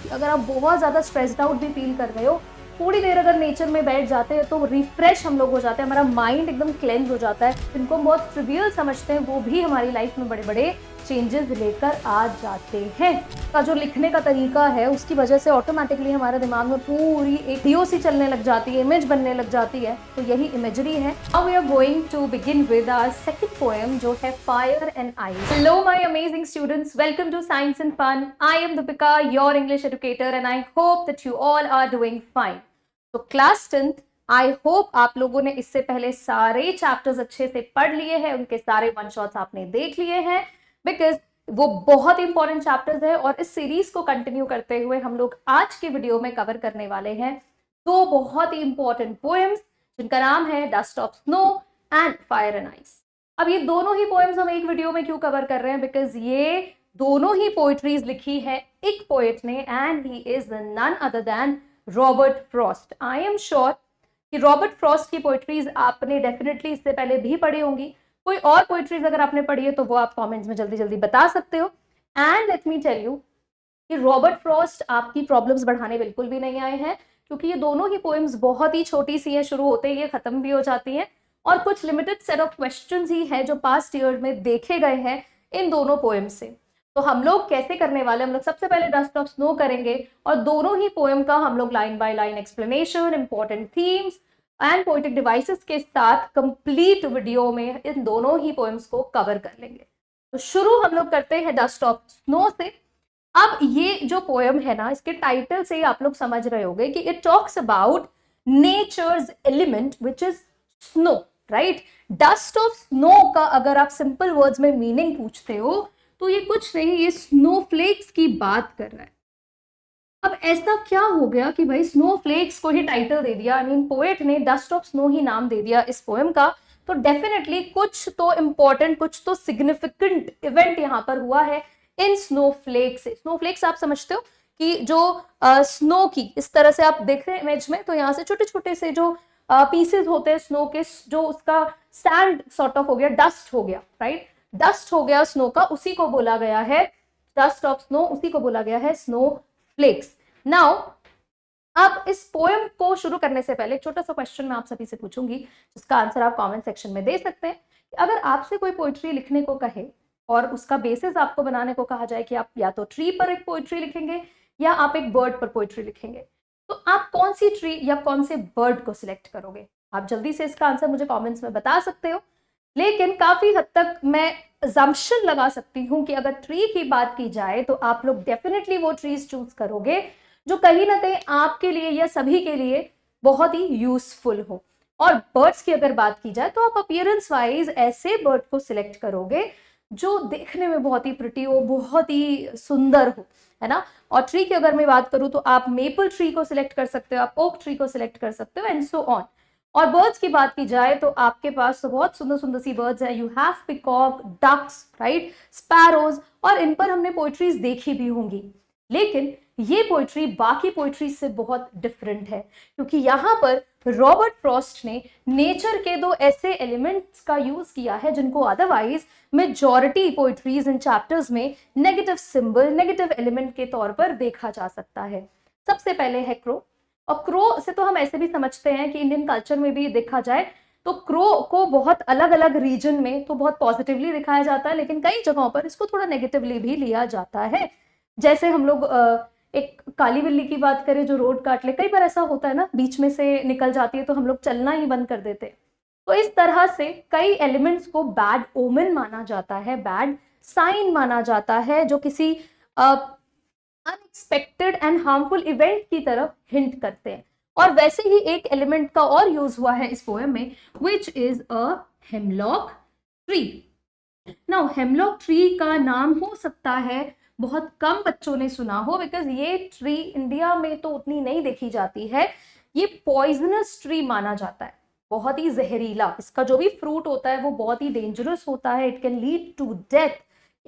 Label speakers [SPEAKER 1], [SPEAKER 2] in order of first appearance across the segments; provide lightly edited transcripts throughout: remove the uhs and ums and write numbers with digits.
[SPEAKER 1] अगर आप बहुत ज़्यादा स्ट्रेस्ड आउट भी फील कर रहे हो, थोड़ी देर अगर नेचर में बैठ जाते हैं तो रिफ्रेश हम लोग हो जाते हैं, हमारा माइंड एकदम क्लेंज हो जाता है। जिनको हम बहुत ट्रिवियल समझते हैं वो भी हमारी लाइफ में बड़े बड़े चेंजेस लेकर आ जाते हैं। का जो लिखने का तरीका है उसकी वजह से ऑटोमेटिकली हमारे दिमाग में पूरी एक सी चलने लग जाती है, इमेज बनने लग जाती है, तो यही इमेजरी है। Now we are going to begin with our second poem जो है fire and ice. Hello my amazing students, welcome to science and fun. I am Deepika, your English educator, and I hope that you all are doing fine. तो class 10th, I hope आप लोगों ने इससे पहले सारे chapters अच्छे से पढ़ लिए हैं, उनके सारे वन शॉट्स आपने देख लिए हैं, बिकॉज वो बहुत इंपॉर्टेंट चैप्टर्स है। और इस सीरीज को कंटिन्यू करते हुए हम लोग आज के वीडियो में कवर करने वाले हैं दो बहुत ही इंपॉर्टेंट पोएम्स जिनका नाम है dust of snow and fire and ice. अब ये दोनों ही पोएम्स हम एक वीडियो में क्यों कवर कर रहे हैं? बिकॉज ये दोनों ही पोएट्रीज लिखी है एक पोएट ने, and he is none other than Robert Frost. I am sure कि रॉबर्ट फ्रॉस्ट की पोएट्रीज आपने डेफिनेटली इससे पहले भी पढ़ी होंगी। कोई और पोएट्रीज अगर आपने पढ़ी है तो वो आप कमेंट्स में जल्दी जल्दी बता सकते हो। And let me tell you कि रॉबर्ट फ्रॉस्ट आपकी प्रॉब्लम्स बढ़ाने बिल्कुल भी नहीं आए हैं, क्योंकि ये दोनों ही पोएम्स बहुत ही छोटी सी हैं, शुरू होते ही ये खत्म भी हो जाती हैं, और कुछ लिमिटेड सेट ऑफ क्वेश्चंस ही हैं जो पास्ट ईयर में देखे गए हैं इन दोनों पोएम्स से। तो हम लोग कैसे करने वाले, हम लोग सबसे पहले डस्ट ऑफ स्नो करेंगे और दोनों ही पोएम का हम लोग line by line explanation, important themes and poetic devices के साथ कंप्लीट वीडियो में इन दोनों ही पोएम्स को कवर कर लेंगे। तो शुरू हम लोग करते हैं डस्ट ऑफ स्नो से। अब ये जो पोएम है ना, इसके टाइटल से आप लोग समझ रहे होंगे कि it talks about nature's element which is snow, right. Dust of snow का अगर आप सिंपल वर्ड्स में मीनिंग पूछते हो तो ये कुछ नहीं, ये स्नोफ्लेक्स की बात कर रहा है। अब ऐसा क्या हो गया कि भाई स्नोफ्लेक्स को ही टाइटल दे दिया, आई मीन पोएट ने डस्ट ऑफ स्नो ही नाम दे दिया इस पोएम का, तो डेफिनेटली कुछ तो इंपॉर्टेंट, कुछ तो सिग्निफिकेंट इवेंट यहाँ पर हुआ है इन स्नोफ्लेक्स से। स्नोफ्लेक्स आप समझते हो कि जो स्नो की इस तरह से आप देख रहे हैं इमेज में, तो यहाँ से छोटे छोटे से जो पीसेज होते हैं स्नो के, जो उसका सैंड सॉर्ट ऑफ हो गया, डस्ट हो गया, राइट, डस्ट हो गया स्नो का, उसी को बोला गया है डस्ट ऑफ स्नो, उसी को बोला गया है स्नो फ्लेक्स। नाउ अब इस पोएम को शुरू करने से पहले एक छोटा सा क्वेश्चन मैं आप सभी से पूछूंगी, जिसका आंसर आप कमेंट सेक्शन में दे सकते हैं। कि अगर आपसे कोई पोएट्री लिखने को कहे और उसका बेसिस आपको बनाने को कहा जाए कि आप या तो ट्री पर एक पोएट्री लिखेंगे या आप एक बर्ड पर पोएट्री लिखेंगे, तो आप कौन सी ट्री या कौन से बर्ड को सिलेक्ट करोगे? आप जल्दी से इसका आंसर मुझे कॉमेंट्स में बता सकते हो। लेकिन काफी हद तक मैं अजम्पशन लगा सकती हूँ कि अगर ट्री की बात की जाए तो आप लोग डेफिनेटली वो ट्रीज चूज करोगे जो कहीं ना कहीं आपके लिए या सभी के लिए बहुत ही यूजफुल हो। और बर्ड्स की अगर बात की जाए तो आप अपीयरेंस वाइज ऐसे बर्ड को सिलेक्ट करोगे जो देखने में बहुत ही प्रिटी हो, बहुत ही सुंदर हो, है ना। और ट्री की अगर मैं बात करूं तो आप मेपल ट्री को सिलेक्ट कर सकते हो, आप ओक ट्री को सिलेक्ट कर सकते हो, एंड सो ऑन। और बर्ड्स की बात की जाए तो आपके पास तो बहुत सुंदर सुंदर सी बर्ड्स हैं। You have peacock, ducks, right, sparrows, और इन पर हमने पोइट्रीज देखी भी होंगी। लेकिन ये पोइट्री बाकी पोइट्री से बहुत डिफरेंट है, क्योंकि यहाँ पर रॉबर्ट फ्रॉस्ट ने नेचर के दो ऐसे एलिमेंट्स का यूज किया है जिनको अदरवाइज मेजॉरिटी पोइट्रीज इन चैप्टर्स में नेगेटिव सिंबल, नेगेटिव एलिमेंट के तौर पर देखा जा सकता है। सबसे पहले है क्रो। और क्रो से तो हम ऐसे भी समझते हैं कि इंडियन कल्चर में भी देखा जाए तो क्रो को बहुत अलग अलग रीजन में तो बहुत पॉजिटिवली दिखाया जाता है, लेकिन कई जगहों पर इसको थोड़ा नेगेटिवली भी लिया जाता है। जैसे हम लोग एक काली बिल्ली की बात करें जो रोड काट ले, कई बार ऐसा होता है ना, बीच में से निकल जाती है तो हम लोग चलना ही बंद कर देते हैं। तो इस तरह से कई एलिमेंट्स को बैड ओमेन माना जाता है, बैड साइन माना जाता है, जो किसी अनएक्सपेक्टेड एंड हार्मफुल इवेंट की तरफ हिंट करते हैं। और वैसे ही एक एलिमेंट का और यूज हुआ है इस पोएम में, which is a hemlock tree. Now hemlock tree का नाम हो सकता है बहुत कम बच्चों ने सुना हो, बिकॉज ये ट्री इंडिया में तो उतनी नहीं देखी जाती है। ये पॉइजनस ट्री माना जाता है, बहुत ही जहरीला। इसका जो भी फ्रूट होता है वो बहुत ही डेंजरस होता है, it can lead to death.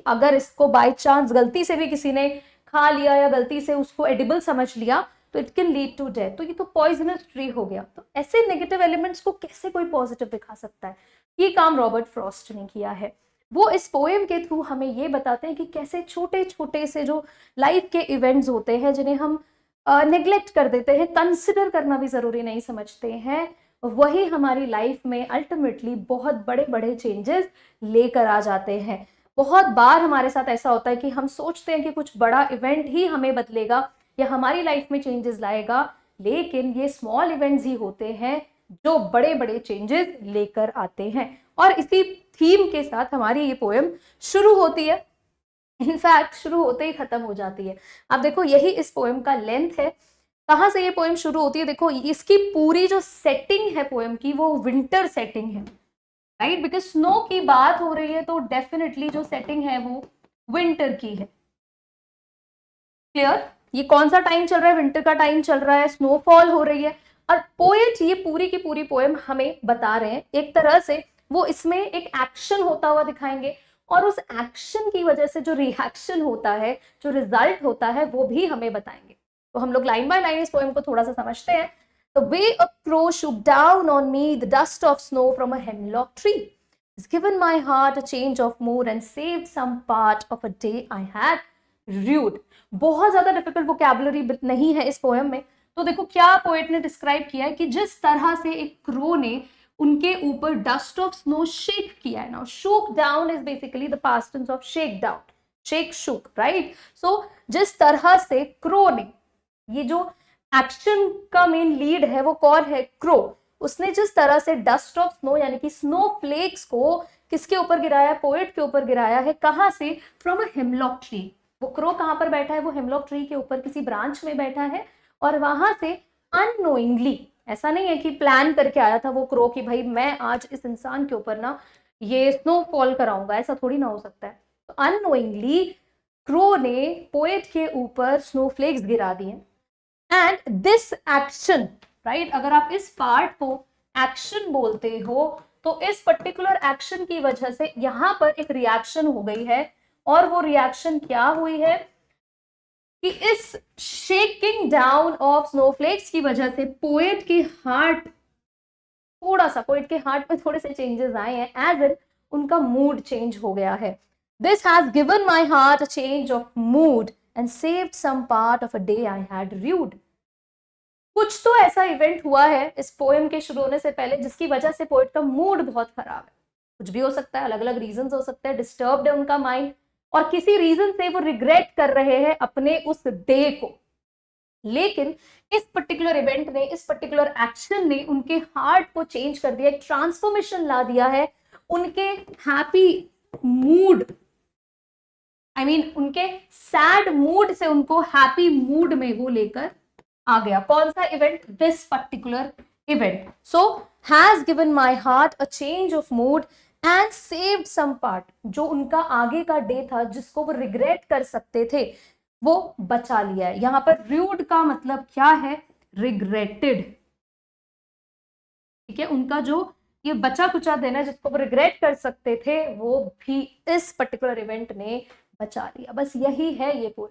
[SPEAKER 1] अगर इसको बाय चांस गलती से भी किसी ने खा लिया या गलती से उसको एडिबल समझ लिया तो it can lead to death. तो ये तो पॉइजनस ट्री हो गया। तो ऐसे नेगेटिव एलिमेंट्स को कैसे कोई पॉजिटिव दिखा सकता है? ये काम रॉबर्ट फ्रॉस्ट ने किया है। वो इस पोएम के थ्रू हमें ये बताते हैं कि कैसे छोटे छोटे से जो लाइफ के इवेंट्स होते हैं जिन्हें हम निग्लेक्ट कर देते हैं, कंसिडर करना भी जरूरी नहीं समझते हैं, वही हमारी लाइफ में अल्टीमेटली बहुत बड़े बड़े चेंजेस लेकर आ जाते हैं। बहुत बार हमारे साथ ऐसा होता है कि हम सोचते हैं कि कुछ बड़ा इवेंट ही हमें बदलेगा या हमारी लाइफ में चेंजेस लाएगा, लेकिन ये स्मॉल इवेंट्स ही होते हैं जो बड़े बड़े चेंजेस लेकर आते हैं। और इसी थीम के साथ हमारी ये पोएम शुरू होती है, इनफैक्ट शुरू होते ही खत्म हो जाती है। अब देखो यही इस पोएम का लेंथ है। कहाँ से ये पोएम शुरू होती है, देखो इसकी पूरी जो सेटिंग है पोएम की वो विंटर सेटिंग है, राइट, बिकॉज स्नो की बात हो रही है तो डेफिनेटली जो सेटिंग है वो विंटर की है। क्लियर? ये कौन सा टाइम चल रहा है, विंटर का टाइम चल रहा है, स्नोफॉल हो रही है, और पोएट ये पूरी की पूरी पोएम हमें बता रहे हैं एक तरह से वो इसमें एक एक्शन होता हुआ दिखाएंगे, और उस एक्शन की वजह से जो रिएक्शन होता है, जो रिजल्ट होता है, वो भी हमें बताएंगे। तो हम लोग लाइन बाय लाइन इस पोएम को थोड़ा सा समझते हैं। The way a crow shook down on me the dust of snow from a hemlock tree has given my heart a change of mood and saved some part of a day I had rued. बहुत ज्यादा difficult vocabulary नहीं है इस poem में। तो देखो क्या poet ने डिस्क्राइब किया है कि जिस तरह से एक क्रो ने उनके ऊपर डस्ट ऑफ स्नो शेक किया है। Now shook down is basically the past tense of shake down, shake shook, right. So जिस तरह से क्रो ने, ये जो एक्शन का मेन लीड है वो कौन है, क्रो, उसने जिस तरह से डस्ट ऑफ स्नो यानी कि स्नो फ्लेक्स को किसके ऊपर गिराया, पोएट के ऊपर गिराया है। कहां से, फ्रॉम अ हेमलॉक ट्री। वो क्रो कहां पर बैठा है, वो हेमलॉक ट्री के ऊपर किसी ब्रांच में बैठा है, और वहां से अननोइंगली, ऐसा नहीं है कि प्लान करके आया था वो क्रो कि भाई मैं आज इस इंसान के ऊपर ना ये स्नोफॉल कराऊंगा, ऐसा थोड़ी ना हो सकता है। तो अननोइंगली क्रो ने पोएट के ऊपर स्नोफ्लेक्स गिरा दिए। एंड दिस एक्शन, राइट, अगर आप इस पार्ट को एक्शन बोलते हो तो इस पर्टिकुलर एक्शन की वजह से यहां पर एक रिएक्शन हो गई है, और वो रिएक्शन क्या हुई है कि इस शेकिंग डाउन ऑफ स्नोफ्लेक्स की वजह से पोएट के हार्ट, पोएट के हार्ट में थोड़े से चेंजेस आए हैं, एज इन उनका मूड चेंज हो गया है। This has given my heart a change of mood and saved some part of a day I had rued. कुछ तो ऐसा इवेंट हुआ है इस पोएम के शुरू होने से पहले जिसकी वजह से पोएट का मूड बहुत खराब है। कुछ भी हो सकता है, अलग अलग रीजंस हो सकते हैं, डिस्टर्ब्ड है उनका माइंड, और किसी रीजन से वो रिग्रेट कर रहे हैं अपने उस डे को। लेकिन इस पर्टिकुलर इवेंट ने, इस पर्टिकुलर एक्शन ने उनके हार्ट को चेंज कर दिया, एक ट्रांसफॉर्मेशन ला दिया है। उनके हैप्पी मूड, उनके सैड मूड से उनको हैप्पी मूड में वो लेकर आ गया। कौन सा event, this particular event. So has given my heart a change of mood and saved some part, जो उनका आगे का डे था जिसको वो रिग्रेट कर सकते थे वो बचा लिया है। यहां पर रूड का मतलब क्या है, रिग्रेटेड, ठीक है। उनका जो ये बचा कुचा देना जिसको वो रिग्रेट कर सकते थे वो भी इस पर्टिकुलर इवेंट ने बचा लिया। बस यही है ये पूरा,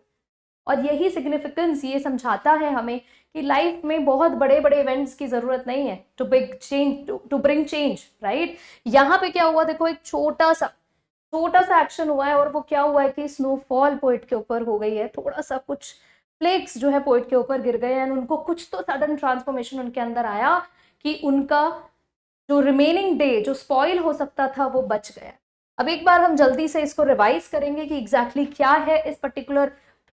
[SPEAKER 1] और यही सिग्निफिकेंस ये समझाता है हमें कि लाइफ में बहुत बड़े बड़े इवेंट्स की जरूरत नहीं है too big change, to bring change, right. यहाँ पे क्या हुआ, देखो एक छोटा सा एक्शन हुआ है, और वो क्या हुआ है कि स्नोफॉल पोएट के ऊपर हो गई है, थोड़ा सा कुछ फ्लेक्स जो है पोएट के ऊपर गिर गए, एंड उनको कुछ तो सडन ट्रांसफॉर्मेशन उनके अंदर आया कि उनका जो रिमेनिंग डे जो स्पॉइल हो सकता था वो बच गया। अब एक बार हम जल्दी से इसको रिवाइज करेंगे कि एग्जैक्टली क्या है इस पर्टिकुलर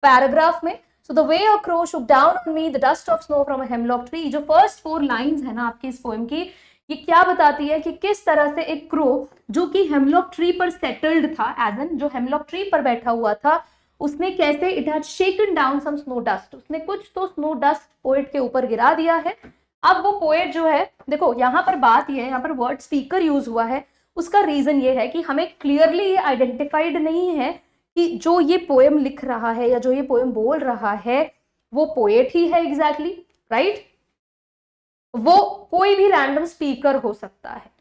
[SPEAKER 1] पैराग्राफ में। So the way a crow Shuk down on me the dust of snow from a hemlock tree, जो फर्स्ट 4 लाइंस है ना आपकी इस पोएम की, ये क्या बताती है कि किस तरह से एक क्रो जो कि हेमलॉक ट्री पर सेटल्ड था, एज एन जो हेमलॉक ट्री पर बैठा हुआ था, उसने कैसे, it had shaken down some snow dust, उसने कुछ तो स्नो डस्ट पोएट के ऊपर गिरा दिया है। अब वो पोएट जो है, देखो यहाँ पर बात ये है, यहाँ पर वर्ड स्पीकर यूज हुआ है, उसका रीजन ये है कि हमें क्लियरली ये आइडेंटिफाइड नहीं है कि जो ये पोएम लिख रहा है या जो ये पोएम बोल रहा है वो पोएट ही है एग्जैक्टली, राइट। वो कोई भी रैंडम स्पीकर हो सकता है,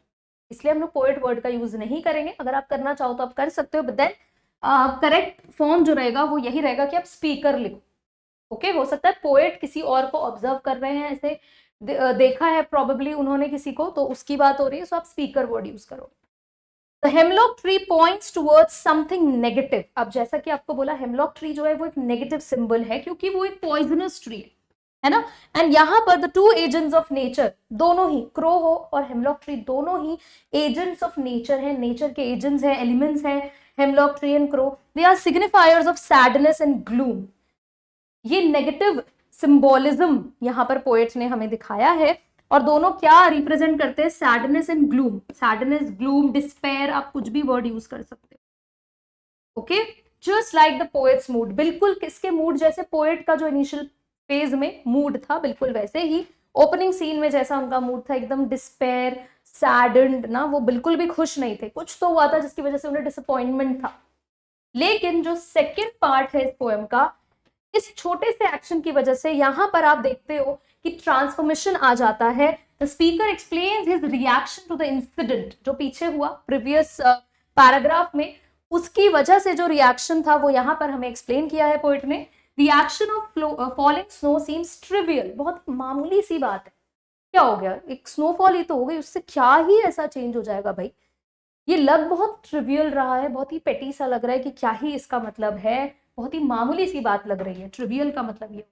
[SPEAKER 1] इसलिए हम लोग पोएट वर्ड का यूज नहीं करेंगे। अगर आप करना चाहो तो आप कर सकते हो, बट देन करेक्ट फॉर्म जो रहेगा वो यही रहेगा कि आप स्पीकर लिखो। ओके, हो सकता है पोएट किसी और को ऑब्जर्व कर रहे हैं, ऐसे देखा है प्रोबेबली उन्होंने किसी को, तो उसकी बात हो रही है, सो आप स्पीकर वर्ड यूज करो। The hemlock tree points towards something negative. अब जैसा कि आपको बोला, हेमलॉक ट्री जो है वो एक नेगेटिव सिंबल है क्योंकि वो एक पॉइजनस ट्री है ना। एंड यहाँ पर the two agents of nature, दोनों ही क्रो हो और हेमलॉक ट्री दोनों ही एजेंट्स ऑफ नेचर है, नेचर के एजेंट्स है, एलिमेंट्स है, hemlock tree and crow. They are signifiers of sadness and gloom. ये नेगेटिव सिंबोलिज्म यहाँ पर पोएट ने हमें दिखाया है, और दोनों क्या रिप्रेजेंट करते हैं, sadness and gloom. Sadness, gloom, despair, आप कुछ भी वर्ड यूज कर सकते हो। Okay, just like the poets mood, बिल्कुल किसके मूड जैसे, पोएट का जो इनिशियल फेज में मूड था बिल्कुल वैसे ही ओपनिंग सीन में जैसा उनका मूड था, एकदम डिस्पेयर, सैडन्ड ना, वो बिल्कुल भी खुश नहीं थे, कुछ तो हुआ था जिसकी वजह से उन्हें डिसअपॉइंटमेंट था। लेकिन जो सेकेंड पार्ट है इस पोएम का, इस छोटे से एक्शन की वजह से यहां पर आप देखते हो कि ट्रांसफॉर्मेशन आ जाता है। The speaker explains his reaction to the incident, जो पीछे हुआ प्रीवियस पैराग्राफ में, उसकी वजह से जो रिएक्शन था वो यहां पर हमें एक्सप्लेन किया है पोएट ने। Reaction of falling snow seems trivial, बहुत मामूली सी बात है, क्या हो गया, एक स्नोफॉल ही तो हो गई, उससे क्या ही ऐसा चेंज हो जाएगा भाई। ये लग बहुत ट्रिवियल रहा है, बहुत ही पेटी सा लग रहा है कि क्या ही इसका मतलब है, बहुत ही मामूली सी बात लग रही है। ट्रिवियल का मतलब ये,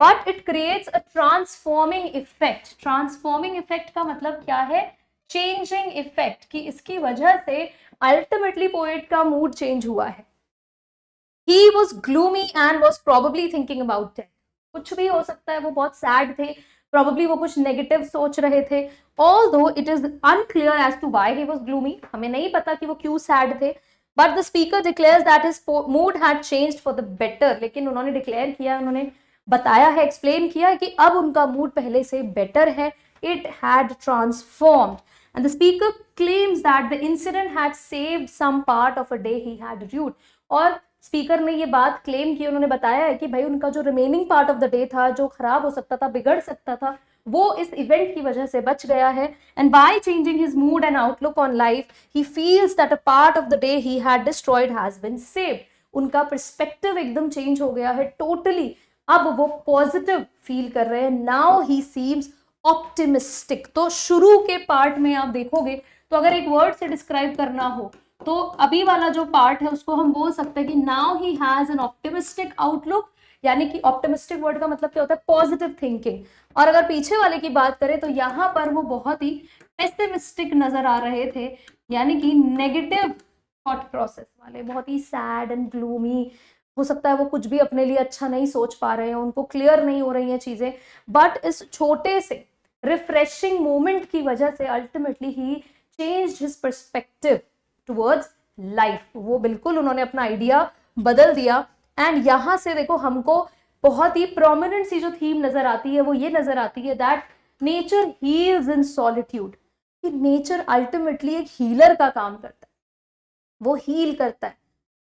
[SPEAKER 1] but it creates a transforming effect. Transforming effect का मतलब क्या है, चेंजिंग इफेक्ट, कि इसकी वजह से अल्टीमेटली पोएट का मूड चेंज हुआ है। He was gloomy and was probably thinking about death. कुछ भी हो सकता है, वो बहुत सैड थे, probably वो कुछ नेगेटिव सोच रहे थे। Although it is unclear as to why he was gloomy, हमें नहीं पता कि वो क्यों सैड थे, but the speaker declares that his mood had changed for the better. लेकिन उन्होंने डिक्लेयर किया, उन्होंने बताया है, एक्सप्लेन किया कि अब उनका मूड पहले से बेटर है, it had transformed. And the speaker claims that the incident had saved some part of a day he had rued. और स्पीकर ने ये बात क्लेम की, उन्होंने बताया है कि भाई उनका जो remaining part of the day था, जो खराब हो सकता था, बिगड़ सकता था, वो इस इवेंट की वजह से बच गया है। And by changing his mood and outlook on life, he feels that a part of the day he had destroyed has been saved. उनका पर्सपेक्टिव एकदम चेंज हो गया है टोटली, अब वो पॉजिटिव फील कर रहे हैं। Now he seems optimistic. तो शुरू के पार्ट में आप देखोगे तो अगर एक वर्ड से डिस्क्राइब करना हो तो अभी वाला जो पार्ट है उसको हम बोल सकते हैं कि now he has an optimistic outlook, यानी कि ऑप्टिमिस्टिक वर्ड का मतलब क्या होता है, पॉजिटिव थिंकिंग। और अगर पीछे वाले की बात करें तो यहाँ पर वो बहुत ही पेसिमिस्टिक नजर आ रहे थे, यानी कि नेगेटिव थॉट प्रोसेस वाले, बहुत ही सैड एंड ग्लूमी। हो सकता है वो कुछ भी अपने लिए अच्छा नहीं सोच पा रहे हैं, उनको क्लियर नहीं हो रही हैं चीजें, बट इस छोटे से रिफ्रेशिंग मोमेंट की वजह से अल्टीमेटली ही changed his perspective towards life. वो बिल्कुल उन्होंने अपना आइडिया बदल दिया। एंड यहां से देखो हमको बहुत ही प्रोमिनेंट सी जो थीम नजर आती है वो ये नजर आती है that nature heels in solitude, कि नेचर अल्टीमेटली एक हीलर का काम करता है, वो हील करता है।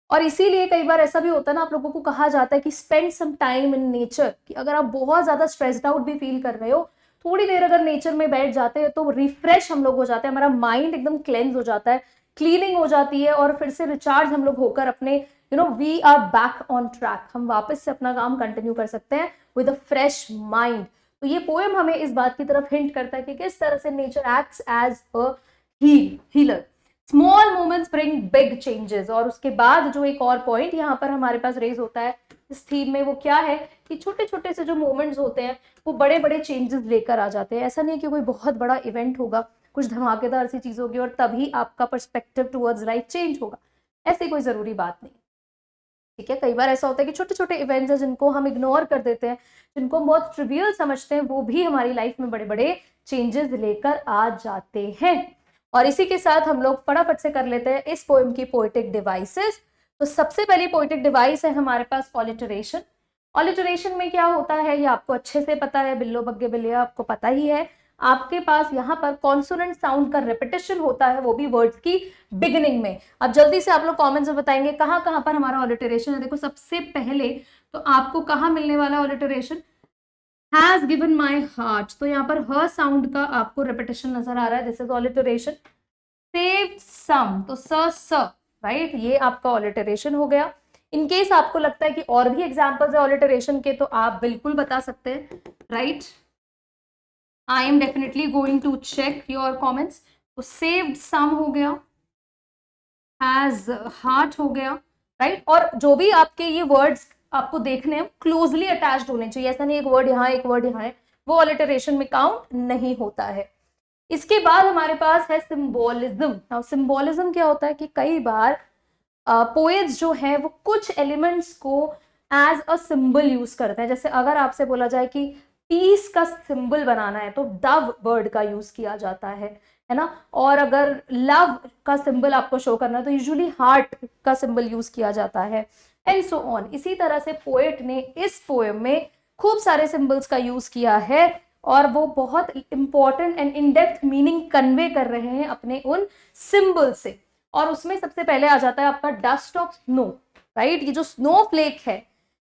[SPEAKER 1] और इसीलिए कई बार ऐसा भी होता है ना, आप लोगों को कहा जाता है कि spend some time in nature, कि अगर आप बहुत ज्यादा स्ट्रेस्ड आउट भी फील कर रहे हो, थोड़ी देर अगर नेचर में बैठ जाते हैं तो रिफ्रेश हम लोग हो जाते हैं, हमारा माइंड एकदम क्लेंज हो जाता है, क्लीनिंग हो जाती है, और फिर से रिचार्ज हम लोग होकर अपने we are back on track, हम वापस से अपना काम कंटिन्यू कर सकते हैं विद अ फ्रेश माइंड। तो ये पोएम हमें इस बात की तरफ हिंट करता है कि किस तरह से nature acts as a healer. Small moments bring big changes. और उसके बाद जो एक और पॉइंट यहाँ पर हमारे पास रेज होता है इस थीम में, वो क्या है कि छोटे छोटे से जो मोमेंट्स होते हैं वो बड़े बड़े चेंजेस लेकर आ जाते हैं। ऐसा नहीं कि कोई बहुत बड़ा इवेंट होगा, कुछ धमाकेदार सी चीज होगी और तभी आपका पर्सपेक्टिव टुवर्ड्स लाइफ चेंज होगा, ऐसी कोई जरूरी बात नहीं। ठीक है, कई बार ऐसा होता है कि छोटे छोटे इवेंट्स हैं जिनको हम इग्नोर कर देते हैं, जिनको हम बहुत ट्रिवियल समझते हैं, वो भी हमारी लाइफ में बड़े बड़े चेंजेस लेकर आ जाते हैं। और इसी के साथ हम लोग फटाफट से कर लेते हैं इस पोएम की पोएटिक डिवाइसेस। तो सबसे पहली पोएटिक डिवाइस है हमारे पास ऑलिटरेशन। ऑलिटरेशन में क्या होता है ये आपको अच्छे से पता है, बिल्लो बग्गे बिल्लिया आपको पता ही है। आपके पास यहाँ पर कॉन्सोनेंट साउंड का रेपिटेशन होता है, वो भी वर्ड्स की बिगिनिंग में। अब जल्दी से आप लोग कमेंट्स में बताएंगे कहाँ कहाँ पर हमारा ऑलिटरेशन है। देखो सबसे पहले तो आपको कहाँ मिलने वाला ऑलिटरेशन, हैज गिवन माई हार्ट, तो यहाँ पर ह साउंड का आपको रेपिटेशन नजर आ रहा है, दिस इज ऑलिटरेशन। सेव्ड सम, तो स राइट, ये आपका ऑलिटरेशन हो गया। इन केस आपको लगता है कि और भी एग्जाम्पल्स है ऑलिटरेशन के तो आप बिल्कुल बता सकते हैं, right. I am definitely going to check your comments. तो सेव्ड सम हो गया, हैज हार्ट हो गया, राइट। और जो भी आपके ये वर्ड्स आपको देखने हैं क्लोजली अटैच्ड होने चाहिए, ऐसा नहीं एक वर्ड यहाँ एक वर्ड यहाँ है, वो अलिटरेशन में काउंट नहीं होता है। इसके बाद हमारे पास है सिंबोलिज्म। नाउ सिंबोलिज्म क्या होता है कि कई बार पोएट्स जो है वो कुछ एलिमेंट्स को एज अ सिंबल यूज करते हैं। जैसे अगर आपसे बोला जाए कि पीस का सिंबल बनाना है तो डव बर्ड का यूज किया जाता है ना। और अगर लव का सिंबल आपको शो करना है तो यूजुअली हार्ट का सिंबल यूज किया जाता है, एंड सो ऑन। इसी तरह से पोएट ने इस पोएम में खूब सारे सिंबल्स का यूज किया है और वो बहुत important and in depth meaning convey कर रहे हैं अपने उन सिंबल से। और उसमें सबसे पहले आ जाता है आपका डस्ट ऑफ स्नो, राइट। ये जो स्नोफ्लेक है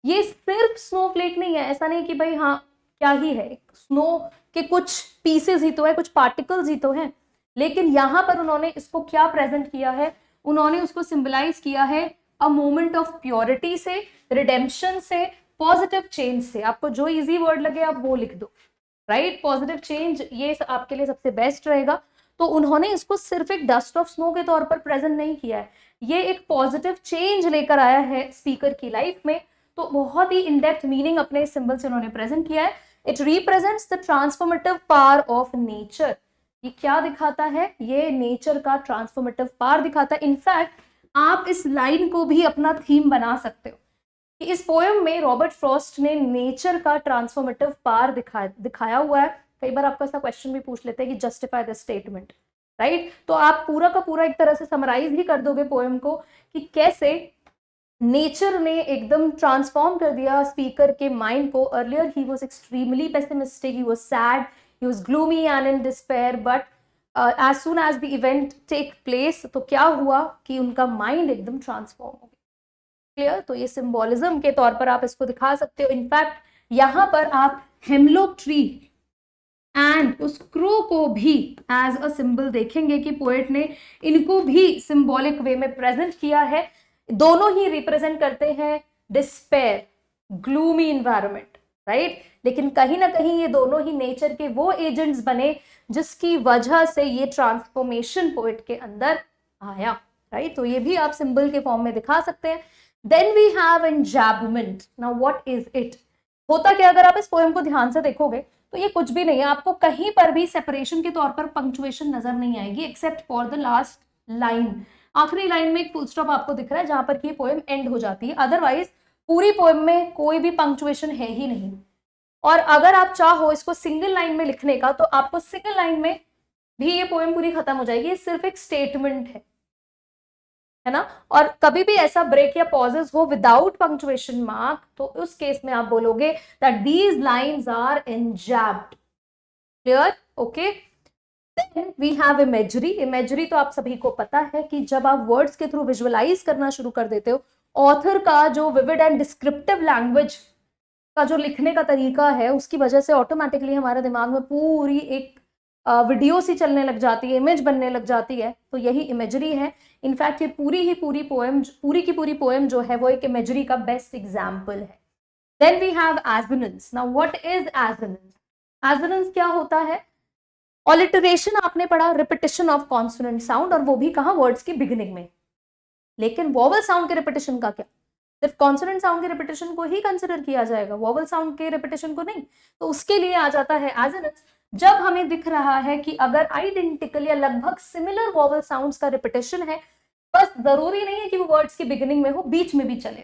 [SPEAKER 1] ये सिर्फ स्नोफ्लेक नहीं है, ऐसा नहीं कि भाई हाँ क्या ही है, स्नो के कुछ पीसेस ही तो है, कुछ पार्टिकल्स ही तो हैं, लेकिन यहां पर उन्होंने इसको क्या प्रेजेंट किया है, उन्होंने उसको सिंबलाइज किया है अ मोमेंट ऑफ प्योरिटी से, रिडेम्पशन से, पॉजिटिव चेंज से। आपको जो इजी वर्ड लगे आप वो लिख दो, राइट। पॉजिटिव चेंज ये आपके लिए सबसे बेस्ट रहेगा। तो उन्होंने इसको सिर्फ एक डस्ट ऑफ स्नो के तौर पर प्रेजेंट नहीं किया है, ये एक पॉजिटिव चेंज लेकर आया है स्पीकर की लाइफ में। तो बहुत ही इन डेप्थ मीनिंग अपने सिंबल से उन्होंने प्रेजेंट किया है। It represents the transformative power of nature. ये क्या दिखाता है, ये नेचर का ट्रांसफॉर्मेटिव पावर दिखाता है। इनफैक्ट आप इस लाइन को भी अपना थीम बना सकते हो कि इस पोएम में रॉबर्ट फ्रॉस्ट ने नेचर का ट्रांसफॉर्मेटिव पावर दिखाया हुआ है। कई बार आपका ऐसा क्वेश्चन भी पूछ लेते हैं कि जस्टिफाई द स्टेटमेंट, राइट। तो आप पूरा का पूरा एक तरह से समराइज ही कर दोगे पोएम को कि कैसे नेचर ने एकदम ट्रांसफॉर्म कर दिया स्पीकर के माइंड को। Earlier he was extremely pessimistic, he was sad, he was gloomy and in despair, but as soon as the event take place तो क्या हुआ कि उनका माइंड एकदम ट्रांसफॉर्म हो गया। क्लियर। तो ये सिंबोलिज्म के तौर पर आप इसको दिखा सकते हो। इनफैक्ट यहां पर आप हेमलॉक ट्री एंड उस क्रो को भी एज अ सिंबल देखेंगे कि पोएट ने इनको भी सिंबॉलिक वे में प्रेजेंट किया है। दोनों ही रिप्रेजेंट करते हैं डिस्पेयर, ग्लूमी इन्वायरमेंट, राइट। लेकिन कहीं ना कहीं ये दोनों ही नेचर के वो एजेंट्स बने जिसकी वजह से ये ट्रांसफॉर्मेशन पोएट के अंदर आया, राइट। तो ये भी आप सिंबल के फॉर्म में दिखा सकते हैं। Then we have enjambment. Now what is it, होता क्या, अगर आप इस पोएम को ध्यान से देखोगे तो ये कुछ भी नहीं है। आपको कहीं पर भी सेपरेशन के तौर पर पंक्चुएशन नजर नहीं आएगी except for the last line. आखिरी लाइन में एक फुल स्टॉप आपको दिख रहा है जहां पर कि पोएम एंड हो जाती है, अदरवाइज पूरी पोएम में कोई भी पंक्चुएशन है ही नहीं। और अगर आप चाहो इसको सिंगल लाइन में लिखने का तो आपको सिंगल लाइन में भी ये पोएम पूरी खत्म हो जाएगी। ये सिर्फ एक स्टेटमेंट है ना। और कभी भी ऐसा ब्रेक या पॉजेस हो विदाउट पंक्चुएशन मार्क तो उस केस में आप बोलोगे that these lines are enjambed. Clear, okay. Then we have imagery. Imagery तो आप सभी को पता है कि जब आप वर्ड्स के थ्रू विजुअलाइज करना शुरू कर देते हो, ऑथर का जो विविड एंड डिस्क्रिप्टिव लैंग्वेज का जो लिखने का तरीका है उसकी वजह से ऑटोमेटिकली हमारे दिमाग में पूरी एक वीडियो सी चलने लग जाती है, इमेज बनने लग जाती है। तो यही इमेजरी है। इनफैक्ट ये पूरी की पूरी पोएम जो है वो एक इमेजरी का बेस्ट एग्जाम्पल है। Then we have assonance. Now what is assonance? Assonance क्या होता है? ऑलिटरेशन आपने पढ़ा, रिपीटिशन ऑफ कॉन्सोनेंट साउंड, और वो भी कहा वर्ड्स की बिगिनिंग में। लेकिन वॉवल साउंड के रिपीटिशन का क्या? सिर्फ कॉन्सोनेंट साउंड के रिपीटिशन को ही कंसिडर किया जाएगा, वॉवल साउंड के रिपीटिशन को नहीं। तो उसके लिए आ जाता है एसोनेंस। जब हमें दिख रहा है कि अगर आइडेंटिकल या लगभग सिमिलर वॉवल साउंड्स का रिपीटिशन है, बस जरूरी नहीं है कि वो वर्ड्स की बिगिनिंग में हो, बीच में भी चले,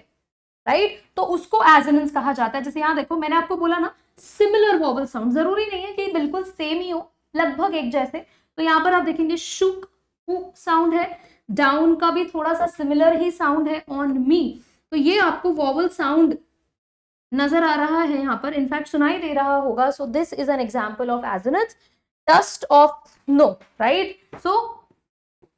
[SPEAKER 1] राइट, तो उसको एसोनेंस कहा जाता है। जैसे यहाँ देखो, मैंने आपको बोला ना सिमिलर वॉवल साउंड, जरूरी नहीं है कि बिल्कुल सेम ही हो, लगभग एक जैसे। तो यहाँ पर आप देखेंगे शुक साउंड है, डाउन का भी थोड़ा सा सिमिलर ही साउंड है, ऑन मी। तो ये आपको वॉवल साउंड नजर आ रहा है यहाँ पर, इनफैक्ट सुनाई दे रहा होगा। सो this is an example of assonance. Dust of snow, right, so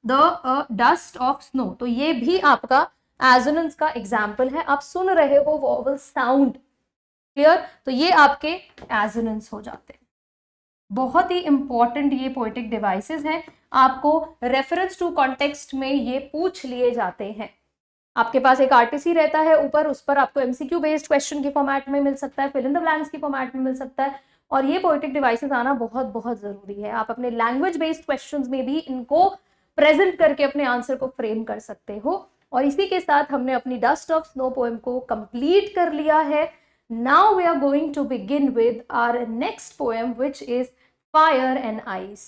[SPEAKER 1] the dust of snow, तो ये भी आपका एसोनेंस का एग्जाम्पल है। आप सुन रहे हो वॉवल साउंड, क्लियर, तो ये आपके एसोनेंस हो जाते हैं। बहुत ही इंपॉर्टेंट ये पोएटिक डिवाइसेस हैं, आपको रेफरेंस टू कॉन्टेक्स्ट में ये पूछ लिए जाते हैं। आपके पास एक आरटीसी रहता है ऊपर, उस पर आपको एमसीक्यू बेस्ड क्वेश्चन के फॉर्मेट में मिल सकता है, फिल इन द ब्लैंक्स की फॉर्मेट में मिल सकता है। और ये पोएटिक डिवाइसेस आना बहुत बहुत जरूरी है। आप अपने लैंग्वेज बेस्ड क्वेश्चंस में भी इनको प्रेजेंट करके अपने आंसर को फ्रेम कर सकते हो। और इसी के साथ हमने अपनी डस्ट ऑफ स्नो पोएम को कंप्लीट कर लिया है। Now we are going to begin with our next poem which is fire and ice.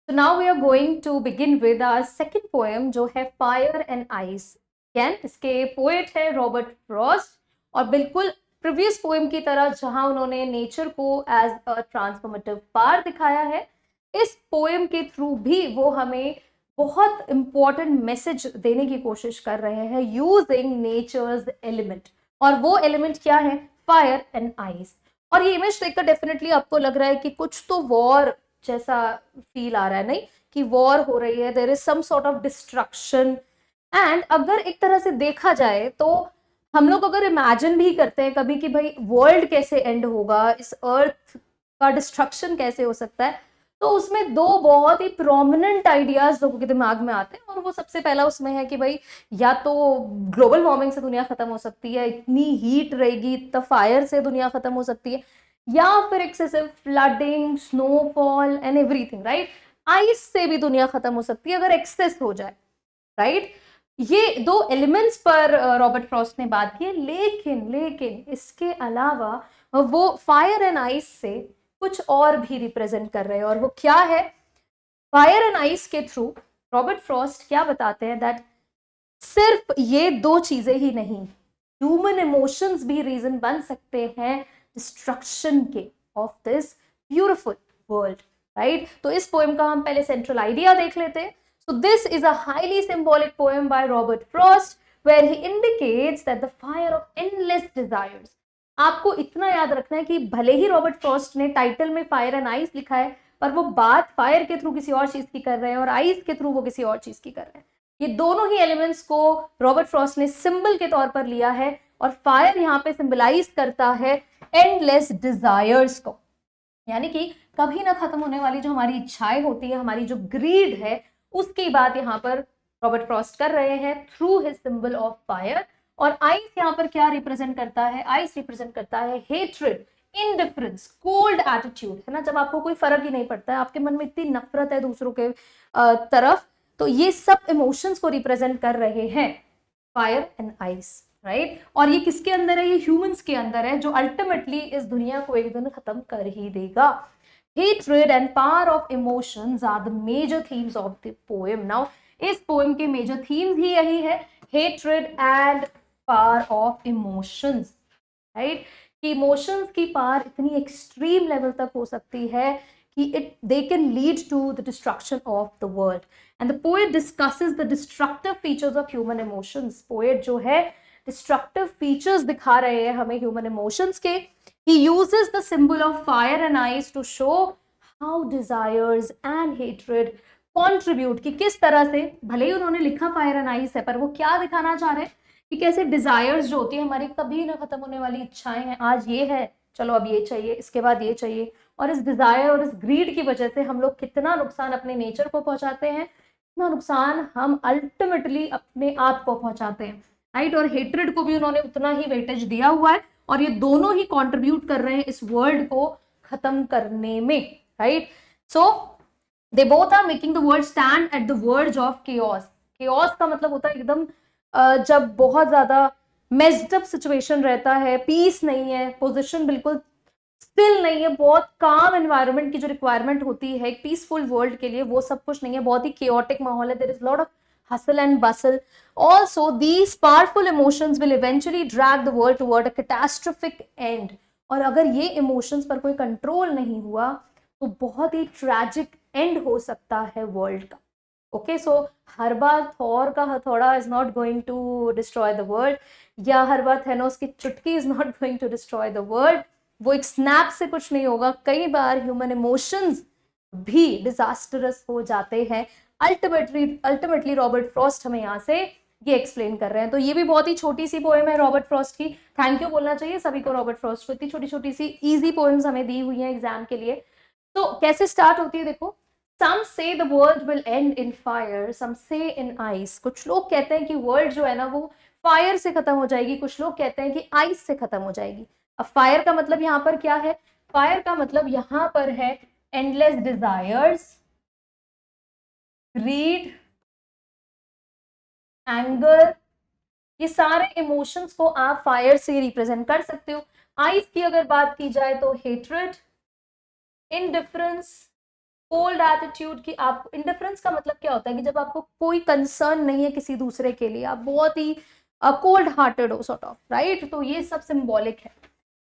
[SPEAKER 1] So now we are going to begin with our second poem जो है Fire and Ice। Again, इसके poet है Robert Frost और बिल्कुल previous poem की तरह जहां उन्होंने नेचर को एज अ ट्रांसफॉर्मेटिव पावर दिखाया है, इस पोएम के थ्रू भी वो हमें बहुत इंपॉर्टेंट मैसेज देने की कोशिश कर रहे हैं यूजिंग नेचर्स एलिमेंट। और वो एलिमेंट क्या है? Fire and ice. और ये इमेज देखकर डेफिनेटली आपको लग रहा है कि कुछ तो वॉर जैसा फील आ रहा है, नहीं कि वॉर हो रही है, there is some sort of destruction. And अगर एक तरह से देखा जाए तो हम लोग अगर इमेजिन भी करते हैं कभी कि भाई वर्ल्ड कैसे एंड होगा, इस अर्थ का डिस्ट्रक्शन कैसे हो सकता है, तो उसमें दो बहुत ही प्रोमिनेंट आइडियाज लोगों के दिमाग में आते हैं। और वो सबसे पहला उसमें है कि भाई या तो ग्लोबल वार्मिंग से दुनिया खत्म हो सकती है, इतनी हीट रहेगी, इतना फायर से दुनिया खत्म हो सकती है, या फिर excessive flooding, snowfall and everything, right. Ice से भी दुनिया खत्म हो सकती है अगर एक्सेस हो जाए, राइट। ये दो एलिमेंट्स पर रॉबर्ट फ्रॉस्ट ने बात की है, लेकिन इसके अलावा वो फायर एंड आइस से कुछ और भी रिप्रेजेंट कर रहे हैं। और वो क्या है? फायर एंड आइस के थ्रू रॉबर्ट फ्रॉस्ट क्या बताते हैं दैट सिर्फ ये दो चीजें ही नहीं, ह्यूमन इमोशंस भी रीजन बन सकते हैं डिस्ट्रक्शन के of this beautiful world, right. तो इस पोएम का हम पहले सेंट्रल आइडिया देख लेते हैं। So this is a highly symbolic poem by Robert Frost where he indicates that the fire of endless desires। आपको इतना याद रखना है कि भले ही रॉबर्ट फ्रॉस्ट ने टाइटल में फायर एंड आइस लिखा है, पर वो बात फायर के थ्रू किसी और चीज की कर रहे हैं और आइस के थ्रू वो किसी और चीज की कर रहे हैं। ये दोनों ही एलिमेंट्स को रॉबर्ट फ्रॉस्ट ने सिंबल के तौर पर लिया है और फायर यहाँ पे सिंबलाइज करता है एंडलेस डिजायर्स को, यानी कि कभी ना खत्म होने वाली जो हमारी इच्छाएं होती है, हमारी जो ग्रीड है, उसकी बात यहाँ पर रॉबर्ट फ्रॉस्ट कर रहे हैं through his symbol of fire. और आइस यहाँ पर क्या रिप्रेजेंट करता है? आइस रिप्रेजेंट करता है हेट्रेड, इनडिफरेंस, कोल्ड एटीट्यूड, है ना। जब आपको कोई फर्क ही नहीं पड़ता है, आपके मन में इतनी नफरत है दूसरों के तरफ, तो ये सब इमोशंस को रिप्रेजेंट कर रहे हैं फायर एंड आइस, राइट। और ये किसके अंदर है? ये ह्यूमंस के अंदर है, जो अल्टीमेटली इस दुनिया को एक दिन खत्म कर ही देगा। Hatred and power of emotions are the major themes of the poem। Now, इस poem के major themes ही यही है, hatred and power of emotions, right? कि emotions की power इतनी extreme level तक हो सकती है कि they can lead to the destruction of the world। And the poet discusses the destructive features of human emotions। Poet जो है destructive features दिखा रहे हैं हमें human emotions के। He uses the symbol of fire and ice to show how desires and hatred contribute, कि किस तरह से, भले ही उन्होंने लिखा फायर एंड आइस है, पर वो क्या दिखाना चाह रहे हैं कि कैसे डिजायर्स जो होती है, हमारी कभी ना खत्म होने वाली इच्छाएं हैं, आज ये है, चलो अब ये चाहिए, इसके बाद ये चाहिए, और इस डिजायर और इस ग्रीड की वजह से हम लोग कितना नुकसान अपने नेचर को पहुंचाते हैं, कितना नुकसान हम अल्टीमेटली अपने आप को पहुंचाते हैं, राइट। और हेट्रेड को भी उन्होंने उतना ही वेटेज दिया हुआ है, और ये दोनों ही कंट्रीब्यूट कर रहे हैं इस वर्ल्ड को खत्म करने में, right. So they both are making the world stand at the verge of chaos. Chaos का मतलब होता है एकदम जब बहुत ज्यादा मेस्ड अप सिचुएशन रहता है, पीस नहीं है, पोजीशन बिल्कुल स्टिल नहीं है, बहुत काम एनवायरनमेंट की जो रिक्वायरमेंट होती है एक पीसफुल वर्ल्ड के लिए, वो सब कुछ नहीं है, बहुत ही केओटिक माहौल है, there is lot of hustle and bustle। Also, these powerful emotions will eventually drag the world toward a catastrophic end। और अगर ये emotions पर कोई कंट्रोल नहीं हुआ तो बहुत ही ट्रैजिक एंड हो सकता है वर्ल्ड का। ओके, सो हर बार थॉर का हथौड़ा is not going to destroy the world, या हर बार थेनोस की चुटकी is not going to destroy the world. वो एक स्नैप से कुछ नहीं होगा, कई बार ह्यूमन इमोशंस भी डिजास्टरस हो जाते हैं। अल्टीमेटली रॉबर्ट फ्रॉस्ट हमें यहाँ से ये एक्सप्लेन कर रहे हैं। तो ये भी बहुत ही छोटी सी पोएम है रॉबर्ट फ्रॉस्ट की। थैंक यू बोलना चाहिए सभी को रॉबर्ट फ्रॉस्ट को, इतनी छोटी छोटी सी इजी पोएम्स हमें दी हुई हैं एग्जाम के लिए। तो कैसे स्टार्ट होती है देखो, some say the world will end in fire, some say in ice। कुछ लोग कहते हैं कि वर्ल्ड जो है ना वो फायर से खत्म हो जाएगी, कुछ लोग कहते हैं कि आइस से खत्म हो जाएगी। अब फायर का मतलब यहाँ पर क्या है? फायर का मतलब यहाँ पर है एंडलेस डिजायर्स, greed एंगर, ये सारे इमोशंस को आप फायर से रिप्रेजेंट कर सकते हो। आइस की अगर बात की जाए तो हेट्रेड, इनडिफरेंस, कोल्ड एटीट्यूड, की आप इंडिफरेंस का मतलब क्या होता है कि जब आपको कोई कंसर्न नहीं है किसी दूसरे के लिए, आप बहुत ही कोल्ड हार्टेड हो सॉर्ट ऑफ, राइट। तो ये सब सिंबॉलिक है।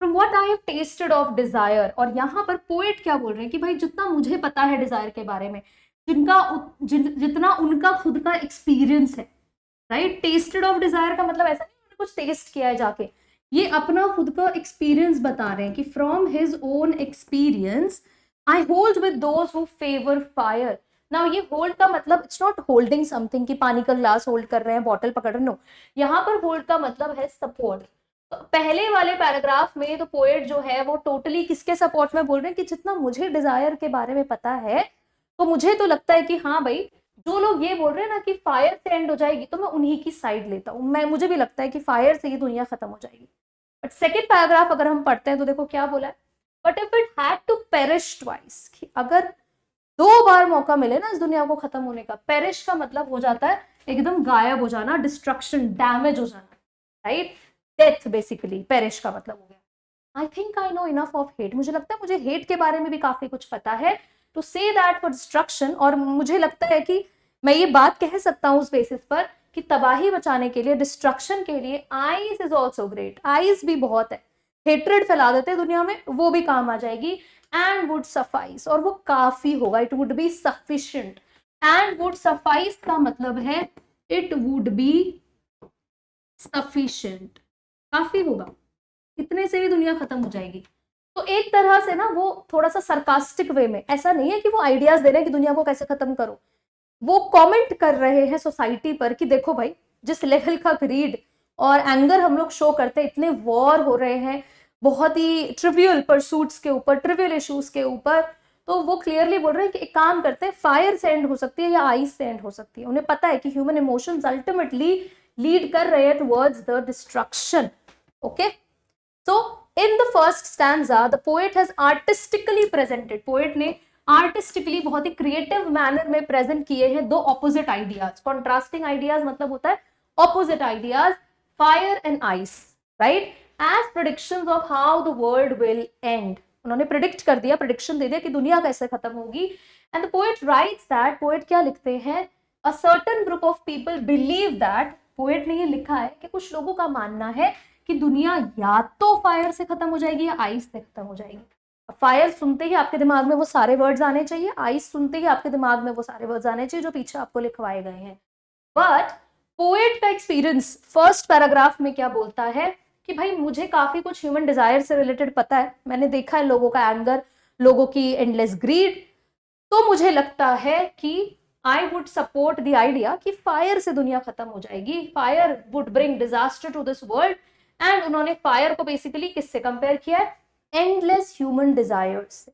[SPEAKER 1] From what I have tested of desire, और यहाँ पर पोएट क्या बोल रहे हैं कि भाई जितना मुझे पता है डिजायर के बारे में, जितना उनका खुद का एक्सपीरियंस है, राइट। टेस्टेड ऑफ डिजायर का मतलब ऐसा नहीं कुछ टेस्ट किया है जाके, ये अपना खुद का एक्सपीरियंस बता रहे हैं कि from his own experience I hold with those who favour fire. Now ये होल्ड का मतलब इट्स नॉट होल्डिंग समथिंग कि पानी का ग्लास होल्ड कर रहे हैं, बॉटल पकड़ रहे हैं, नो। यहाँ पर होल्ड का मतलब है सपोर्ट। तो पहले वाले पैराग्राफ में तो पोएट जो है वो टोटली किसके सपोर्ट में बोल रहे हैं कि जितना मुझे डिजायर के बारे में पता है, तो मुझे तो लगता है कि हाँ भाई, जो लोग ये बोल रहे हैं ना कि फायर से एंड हो जाएगी, तो मैं उन्हीं की साइड लेता हूँ। मुझे भी लगता है कि फायर से ये दुनिया खत्म हो जाएगी। बट सेकेंड पैराग्राफ अगर हम पढ़ते हैं तो देखो क्या बोला है, but if it had to perish twice, कि अगर 2 बार मौका मिले ना इस दुनिया को खत्म होने का, पेरिश का मतलब हो जाता है एकदम गायब हो जाना, डिस्ट्रक्शन, डैमेज हो जाना, राइट। डेथ बेसिकली पेरिश का मतलब हो गया। I think I know enough of hate, मुझे लगता है मुझे हेट के बारे में भी काफी कुछ पता है to say that for destruction. और मुझे लगता है कि मैं ये बात कह सकता हूँ उस बेसिस पर कि तबाही बचाने के लिए, डिस्ट्रक्शन के लिए ice is also great, ice भी बहुत है। हेट्रेड फैला देते हैं दुनिया में, वो भी काम आ जाएगी। एंड वुड सफाइस, और वो काफी होगा, it would be sufficient. And would suffice का मतलब है इट वुड बी सफिशिएंट, काफी होगा, इतने से भी दुनिया खत्म हो जाएगी। तो एक तरह से ना वो थोड़ा सा सरकास्टिक वे में, ऐसा नहीं है कि वो आइडियाज दे रहे हैं कि दुनिया को कैसे खत्म करो, वो कमेंट कर रहे हैं सोसाइटी पर कि देखो भाई, जिस लेवल का ग्रीड और एंगर हम लोग शो करते हैं, इतने वॉर हो रहे हैं बहुत ही ट्रिवियल परसूट्स के ऊपर, ट्रिवियल इश्यूज के ऊपर, तो वो क्लियरली बोल रहे हैं कि एक काम करते हैं, फायर से एंड हो सकती है या आइस से एंड हो सकती है। उन्हें पता है कि ह्यूमन इमोशंस अल्टीमेटली लीड कर रहे हैं towards the destruction. Okay, so in the first stanza the poet has artistically presented, poet ने आर्टिस्टिकली बहुत ही क्रिएटिव मैनर में प्रेजेंट किए हैं 2 ऑपोजिट आइडियाज, कॉन्ट्रास्टिंग आइडियाज मतलब होता है opposite ideas, fire and ice, right, as predictions of how the world will end. उन्होंने predict कर दिया, प्रेडिक्शन दे दिया कि दुनिया कैसे खत्म होगी। And the poet rights that, poet क्या लिखते हैं, a certain group of people believe that, poet ने ये लिखा है कि कुछ लोगों का मानना है कि दुनिया या तो फायर से खत्म हो जाएगी या आइस से खत्म हो जाएगी। फायर सुनते ही आपके दिमाग में वो सारे वर्ड्स आने चाहिए, आइस सुनते ही आपके दिमाग में वो सारे वर्ड्स आने चाहिए जो पीछे आपको लिखवाए गए हैं। बट पोएट का एक्सपीरियंस फर्स्ट पैराग्राफ में क्या बोलता है कि भाई मुझे काफी कुछ ह्यूमन डिजायर से रिलेटेड पता है, मैंने देखा है लोगों का एंगर, लोगों की एंडलेस ग्रीड, तो मुझे लगता है कि I would support the idea कि फायर से दुनिया खत्म हो जाएगी, fire would bring disaster to this world. And उन्होंने फायर को बेसिकली किससे कंपेयर किया है, एंडलेस ह्यूमन डिजायर्स से,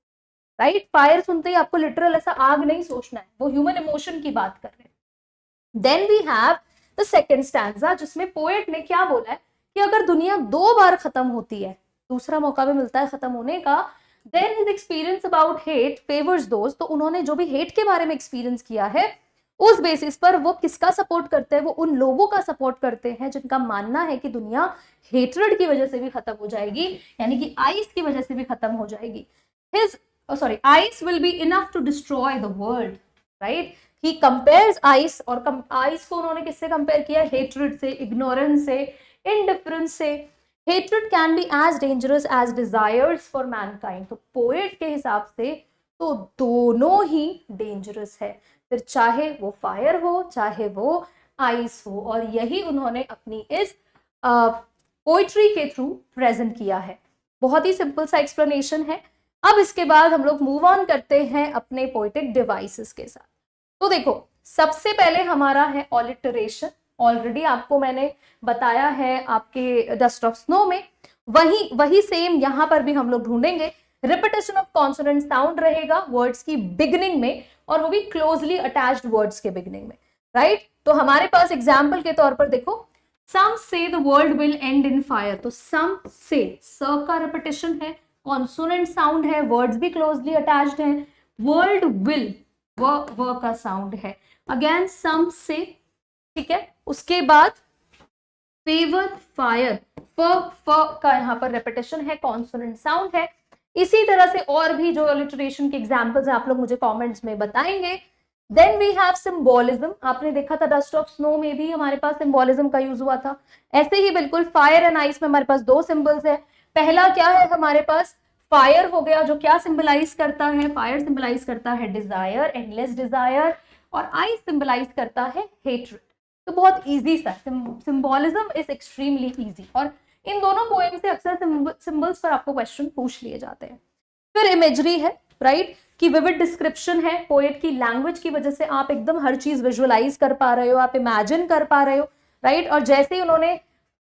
[SPEAKER 1] राइट। फायर सुनते ही आपको लिटरल ऐसा आग नहीं सोचना है, वो ह्यूमन इमोशन की बात कर रहे हैं। Then we have the second stanza, जिसमें पोएट ने क्या बोला है कि अगर दुनिया 2 बार खत्म होती है, दूसरा मौका भी मिलता है खत्म होने का, then his experience about hate favours those, तो उन्होंने जो भी हेट के बारे में एक्सपीरियंस किया है उस बेसिस पर वो किसका सपोर्ट करते हैं, वो उन लोगों का सपोर्ट करते हैं जिनका मानना है कि दुनिया हेट्रेड की वजह से भी खत्म हो जाएगी, यानी कि आइस की वजह से भी खत्म हो जाएगी। Ice will be enough to destroy the world, right. He compares ice, और आइस को उन्होंने किससे कंपेयर किया, हेट्रेड से, इग्नोरेंस से, इनडिफरेंस से। Hatred can be as dangerous as desires for mankind, तो पोएट के हिसाब से तो दोनों ही डेंजरस है, फिर चाहे वो फायर हो चाहे वो आइस हो। और यही उन्होंने अपनी इस पोइट्री के थ्रू प्रेजेंट किया है। बहुत ही सिंपल सा एक्सप्लेनेशन है। अब इसके बाद हम लोग मूव ऑन करते हैं अपने पोएटिक डिवाइसेस के साथ। तो देखो, सबसे पहले हमारा है ऑलिटरेशन, ऑलरेडी आपको मैंने बताया है आपके डस्ट ऑफ स्नो में, वही सेम यहाँ पर भी हम लोग ढूंढेंगे। रिपीटेशन ऑफ कॉन्सोनेंट साउंड रहेगा वर्ड्स की बिगिनिंग में, और वो भी क्लोजली अटैच्ड वर्ड्स के बिगिनिंग में, राइट। तो हमारे पास एग्जाम्पल के तौर पर देखो, सम से the world will and in fire, तो सम से, स का रिपीटेशन है, कॉन्सोनेंट साउंड है, वर्ड्स भी क्लोजली अटैच्ड हैं, वर्ल्ड विल, व का साउंड है, अगेन सम से, ठीक है। उसके बाद फेवर फायर, फ का यहाँ पर रेपिटेशन है, कॉन्सोनेंट साउंड है। इसी तरह से और भी जो अलिटरेशन के एग्जाम्पल्स हैं आप लोग मुझे कमेंट्स में बताएंगे। देन वी हैव सिंबोलिज्म, आपने देखा था डस्ट ऑफ स्नो में भी हमारे पास सिंबोलिज्म का यूज हुआ था। ऐसे ही बिल्कुल फायर एंड आइस में हमारे पास दो सिंबल्स है। पहला क्या है हमारे पास, फायर हो गया, जो क्या सिंबलाइज करता है, फायर सिंबलाइज करता है डिजायर, एंडलेस डिजायर, और आइस सिंबलाइज करता है हेट्रेड। तो बहुत इजी सा, सिंबोलिज्म इज एक्सट्रीमली इजी, और इन दोनों पोएम से अक्सर सिंबल्स पर आपको क्वेश्चन पूछ लिए जाते हैं। फिर इमेजरी है, राइट, कि विविड डिस्क्रिप्शन है, पोएट की लैंग्वेज की वजह से आप एकदम हर चीज विजुअलाइज कर पा रहे हो, आप इमेजिन कर पा रहे हो, राइट। और जैसे ही उन्होंने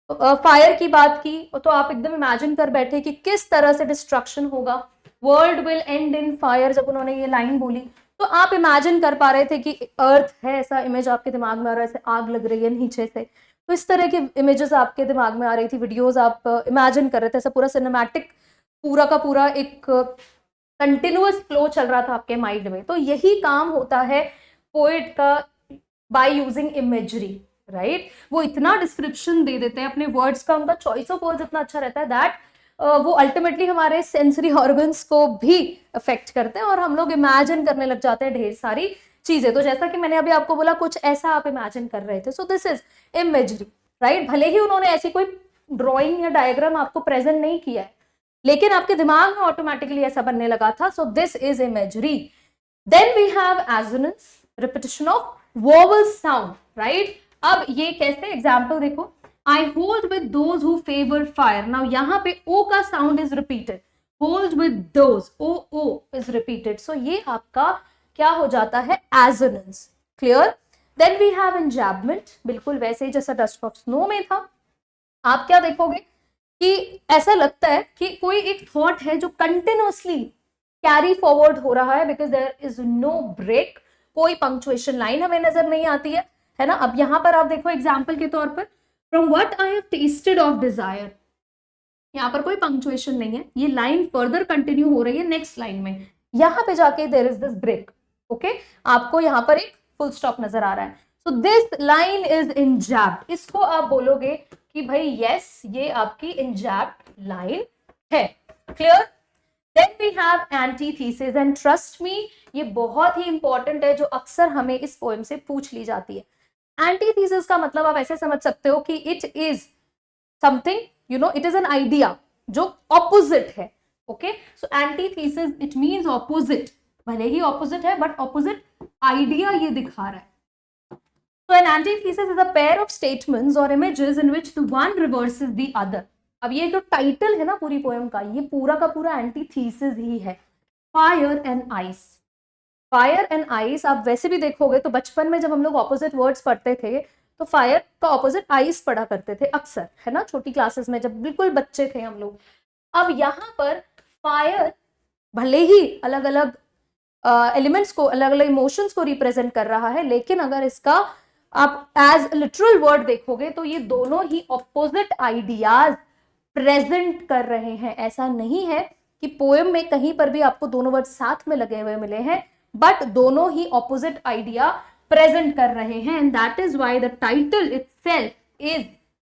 [SPEAKER 1] फायर की बात की तो आप एकदम इमेजिन कर बैठे कि किस तरह से डिस्ट्रक्शन होगा, world will and in fire, जब उन्होंने ये लाइन बोली तो आप इमेजिन कर पा रहे थे कि अर्थ है, ऐसा इमेज आपके दिमाग में आ रहा है, ऐसे आग लग रही है नीचे से, तो इस तरह की इमेजेस आपके दिमाग में आ रही थी, वीडियोस आप इमेजिन कर रहे थे, ऐसा पूरा सिनेमैटिक पूरा का पूरा एक कंटिन्यूअस फ्लो चल रहा था आपके माइंड में। तो यही काम होता है पोएट का बाय यूजिंग इमेजरी, राइट। वो इतना डिस्क्रिप्शन दे देते हैं अपने वर्ड्स का, उनका चॉइस ऑफ वर्ड्स इतना अच्छा रहता है दैट वो अल्टीमेटली हमारे सेंसरी ऑर्गन्स को भी अफेक्ट करते हैं और हम लोग इमेजिन करने लग जाते हैं ढेर सारी चीजें। तो जैसा कि मैंने अभी आपको बोला, कुछ ऐसा आप इमेजिन कर रहे थे, सो दिस इज इमेजरी, राइट। भले ही उन्होंने ऐसी कोई ड्रॉइंग या डायग्राम आपको प्रेजेंट नहीं किया है, लेकिन आपके दिमाग में ऑटोमेटिकली ऐसा बनने लगा था, so this is imagery. Then we have assonance, repetition of vowel sound, right. अब ये कैसे, एग्जाम्पल देखो, I hold with those who favor fire. Now यहाँ पे O का sound is repeated. Hold with those, O is repeated. So ये आपका क्या हो जाता है, assonance. Clear? Then we have enjambment. बिल्कुल वैसे ही जैसा dust of snow में था। आप क्या देखोगे कि ऐसा लगता है कि कोई एक थॉट है जो continuously carry forward हो रहा है, because there is no break. कोई पंक्चुएशन लाइन हमें नजर नहीं आती है ना। अब यहाँ पर आप देखो एग्जाम्पल के तौर पर, From what I have tasted of desire, यहाँ पर कोई पंक्चुएशन नहीं है, ये लाइन फर्दर कंटिन्यू हो रही है नेक्स्ट लाइन में, यहाँ पे जाके there is this break, okay, आपको यहाँ पर एक फुल स्टॉप नजर आ रहा है। So this line is enjambed, इसको आप बोलोगे कि भाई यस ये आपकी इंजैब्ड लाइन है। Clear? Then we have antithesis, and trust me ये बहुत ही इंपॉर्टेंट है, जो अक्सर हमें इस पोएम से पूछ ली जाती है। एंटीथीसिस का मतलब आप ऐसे समझ सकते हो कि it is something, you know, it is an idea जो ऑपोजिट है, okay. So antithesis it means opposite, भले ही ऑपोजिट है बट ऑपोजिट आइडिया ये दिखा रहा है। So an antithesis is a pair of statements or images in which the one reverses the other. अब ये जो टाइटल है ना पूरी पोएम का, ये पूरा का पूरा एंटीथीसिस ही है, fire and ice. Fire and ice आप वैसे भी देखोगे तो बचपन में जब हम लोग ऑपोजिट वर्ड्स पढ़ते थे तो फायर का ऑपोजिट आइस पढ़ा करते थे अक्सर, है ना, छोटी क्लासेस में जब बिल्कुल बच्चे थे हम लोग। अब यहाँ पर फायर भले ही अलग अलग एलिमेंट्स को, अलग अलग इमोशंस को रिप्रेजेंट कर रहा है, लेकिन अगर इसका आप एज लिटरल वर्ड देखोगे तो ये दोनों ही ऑपोजिट आइडियाज प्रेजेंट कर रहे हैं। ऐसा नहीं है कि पोएम में कहीं पर भी आपको दोनों वर्ड साथ में लगे हुए मिले हैं, बट दोनों ही ऑपोजिट आइडिया प्रेजेंट कर रहे हैं, and that is why the title itself is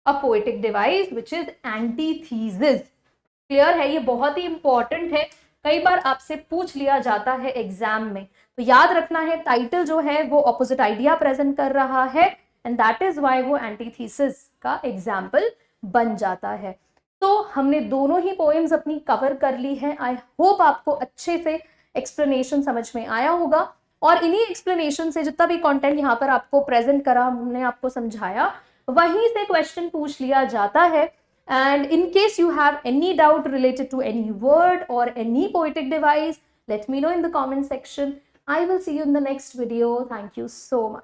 [SPEAKER 1] a poetic device which is antithesis. Clear है? ये बहुत ही इंपॉर्टेंट है, कई बार आपसे पूछ लिया जाता है एग्जाम में, तो याद रखना है टाइटल जो है वो ऑपोजिट आइडिया प्रेजेंट कर रहा है, एंड दैट इज व्हाई वो एंटीथीसिस का एग्जाम्पल बन जाता है। तो हमने दोनों ही पोएम्स अपनी कवर कर ली है। आई होप आपको अच्छे से एक्सप्लेनेशन समझ में आया होगा, और इन्हीं एक्सप्लेनेशन से जितना भी कंटेंट यहाँ पर आपको प्रेजेंट करा, हमने आपको समझाया, वहीं से क्वेश्चन पूछ लिया जाता है। And in case you have any doubt related to any word or any poetic device, let me know in the comment section. I will see you in the next video. Thank you so much.